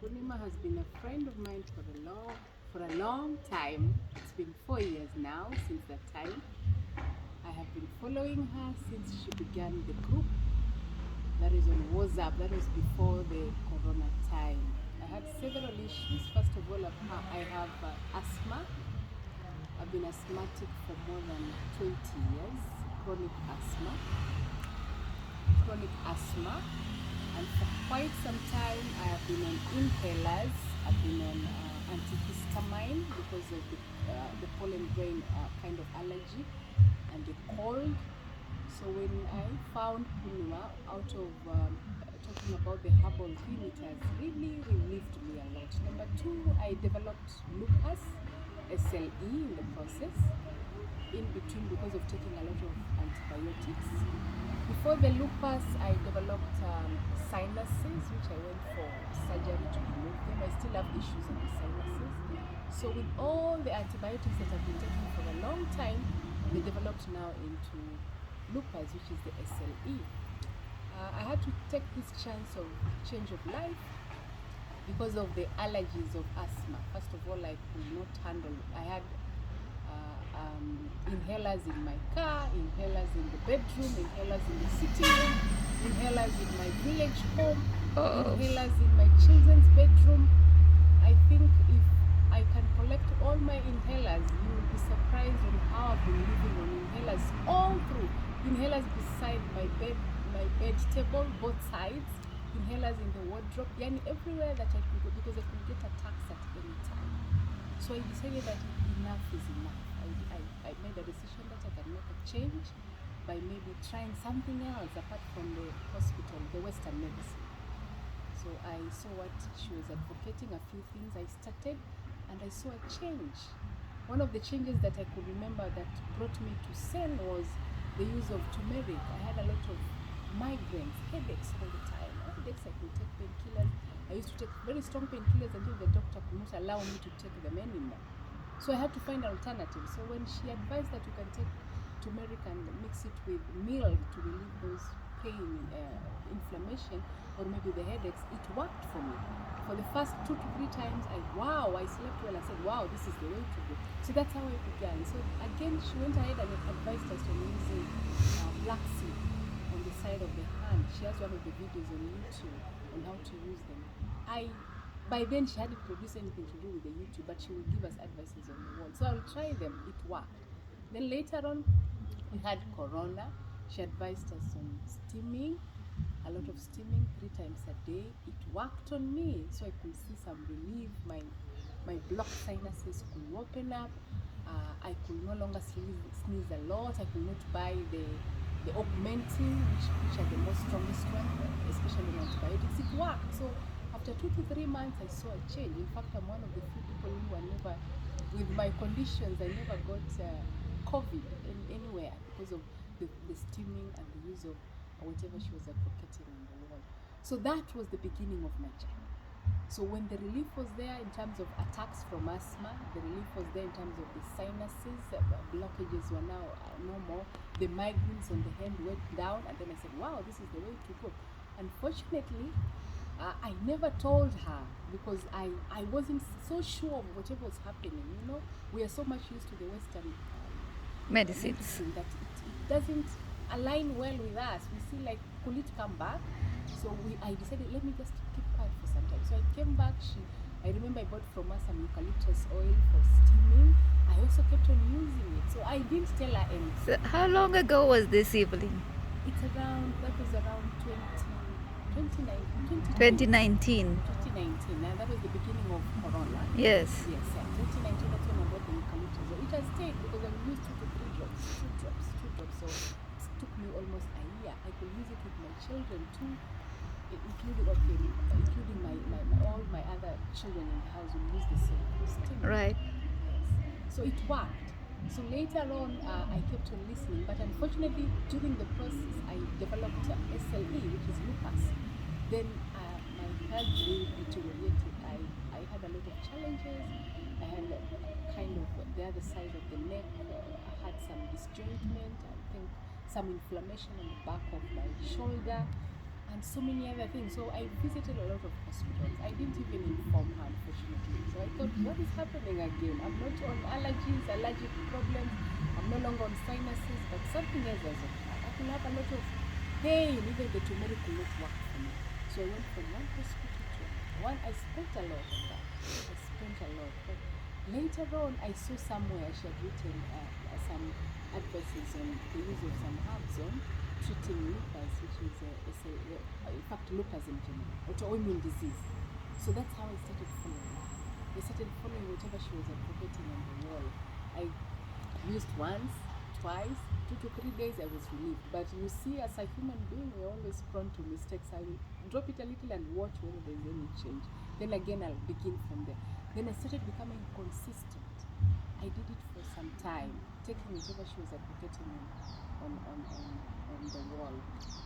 Purnima has been a friend of mine for a long time. It's been 4 years now since that time. I have been following her since she began the group that is on WhatsApp. That was before the Corona time. I had several issues. First of all, I have asthma. I've been asthmatic for more than 20 years. Chronic asthma, and for quite some time I have been on inhalers. I've been on antihistamine because of the pollen grain kind of allergy and the cold. So when I found Purnima out of talking about the herbal thing, it has really relieved me a lot. Number two, I developed lupus, SLE in the process, in between because of taking a lot of antibiotics. Before the lupus, I developed sinuses, which I went for surgery to remove them. I still have issues on the sinuses. So with all the antibiotics that I've been taking for a long time, they developed now into lupus, which is the SLE. I had to take this chance of change of life because of the allergies of asthma. First of all, I could not handle. I had inhalers in my car, inhalers in the bedroom, inhalers in the sitting room, inhalers in my village home, inhalers in my children's bedroom. I think if I can collect all my inhalers, you will be surprised on how I've been living on inhalers all through. Inhalers beside my bed table, both sides, inhalers in the wardrobe, yani everywhere that I could go, because I could get attacks at any time. So I decided that enough is enough. I made a decision that I can make a change by maybe trying something else apart from the hospital, the Western medicine. So I saw what she was advocating, a few things I started, and I saw a change. One of the changes that I could remember that brought me to sane was the use of turmeric. I had a lot of migraines, headaches all the time. Headaches, I could take painkillers. I used to take very strong painkillers until the doctor could not allow me to take them anymore. So I had to find alternatives. So when she advised that you can take turmeric and mix it with milk to relieve those pain, inflammation, or maybe the headaches, it worked for me. For the first 2 to 3 times, I slept well. I said, wow, this is the way to go. So that's how I began. So again, she went ahead and advised us on using black seed on the side of the hand. She has one of the videos on YouTube on how to use them. By then she hadn't produced anything to do with the YouTube, but she would give us advices on the wall. So I'll try them. It worked. Then later on, we had Corona. She advised us on steaming, a lot of steaming 3 times a day. It worked on me, so I could see some relief. My blocked sinuses could open up. I could no longer sneeze a lot. I could not buy the augmentin, which are the most strongest one, especially in antibiotics. It worked. So after 2 to 3 months, I saw a change. In fact, I'm one of the few people who were never, with my conditions, I never got COVID anywhere because of the steaming and the use of whatever she was advocating on the wall. So that was the beginning of my journey. So when the relief was there in terms of attacks from asthma, the relief was there in terms of the sinuses, blockages were now no more, the migraines on the head went down, and then I said, wow, this is the way to go. Unfortunately, I never told her because I wasn't so sure of whatever was happening. We are so much used to the Western medicines that it doesn't align well with us. We see like, could it come back? So I decided, let me just keep quiet for some time. So I came back. I remember I bought from her some eucalyptus oil for steaming. I also kept on using it. So I didn't tell her anything. So how long ago was this, Evelyn? That was around 2019. 2019. Now that was the beginning of Corona. Yes. 2019, that's when I bought the eucalyptus. It has stayed because I would use 2 to 3 drops. 2 drops. So it took me almost a year. I could use it with my children too, including all my other children in the house will use the same steam. Right. Yes. So it worked. So later on, I kept on listening, but unfortunately, during the process, I developed SLE, which is lupus. Then my health really deteriorated. I had a lot of challenges. I had kind of the other side of the neck. I had some disjointment. I think some inflammation on the back of my shoulder, and so many other things. So I visited a lot of hospitals. I didn't even from her, unfortunately. So I thought, what is happening again? I'm not on allergies, allergic problems. I'm no longer on sinuses, but something else has occurred. I can have a lot of pain. Even the turmeric will not work for me. So I went from one hospital to another. One, I spent a lot on that. I spent a lot. But later on, I saw somewhere she had written some advices on the use of some herbs on treating lupus, which is in fact lupus in general, autoimmune disease. So that's how I started following. I started following whatever she was advocating on the wall. I used once, twice, 2 to 3 days, I was relieved. But you see, as a human being, we're always prone to mistakes. I will drop it a little and watch whether there's any change. Then again, I'll begin from there. Then I started becoming consistent. I did it for some time, taking whatever she was advocating on the wall.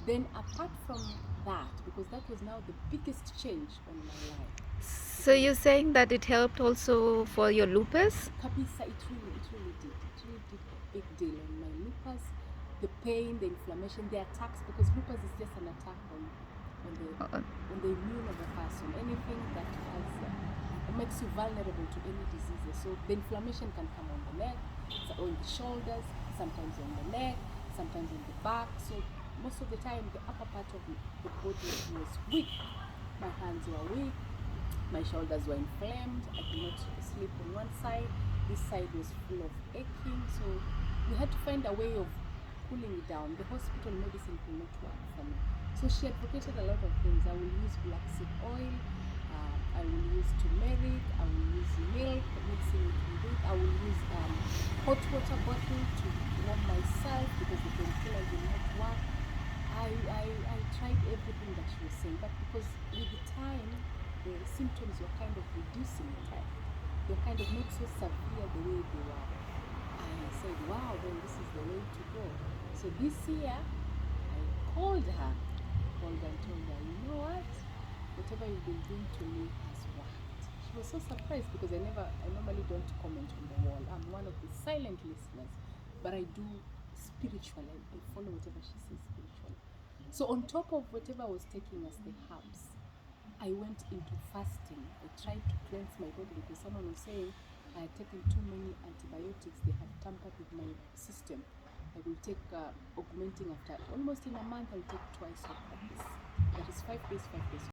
Then apart from that, because that was now the biggest change on my life. So you're saying that it helped also for your lupus? Kabisa, it really did. It really did a big deal on my lupus. The pain, the inflammation, the attacks, because lupus is just an attack on the immune of a person. Anything that has makes you vulnerable to any diseases. So the inflammation can come on the neck, on the shoulders, sometimes on the neck, sometimes on the back. So most of the time, the upper part of the body was weak. My hands were weak. My shoulders were inflamed. I could not sleep on one side. This side was full of aching. So we had to find a way of cooling it down. The hospital medicine could not work for me. So she advocated a lot of things. I will use black seed oil. I will use turmeric. I will use milk, mixing it with it. I will use hot water bottle to warm myself because the painkillers will not work. I tried everything that she was saying, but because with the time, the symptoms were kind of reducing in time. They were kind of not so severe the way they were. I said, wow, then this is the way to go. So this year, I called her and told her, you know what? Whatever you've been doing to me has worked. She was so surprised because I normally don't comment on the wall. I'm one of the silent listeners, but I do spiritually. I follow whatever she says spiritually. So on top of whatever I was taking as the herbs, I went into fasting. I tried to cleanse my body because someone was saying I had taken too many antibiotics. They had tampered with my system. I will take augmenting after almost in a month. I'll take twice of this. That is 5 days, 5 days.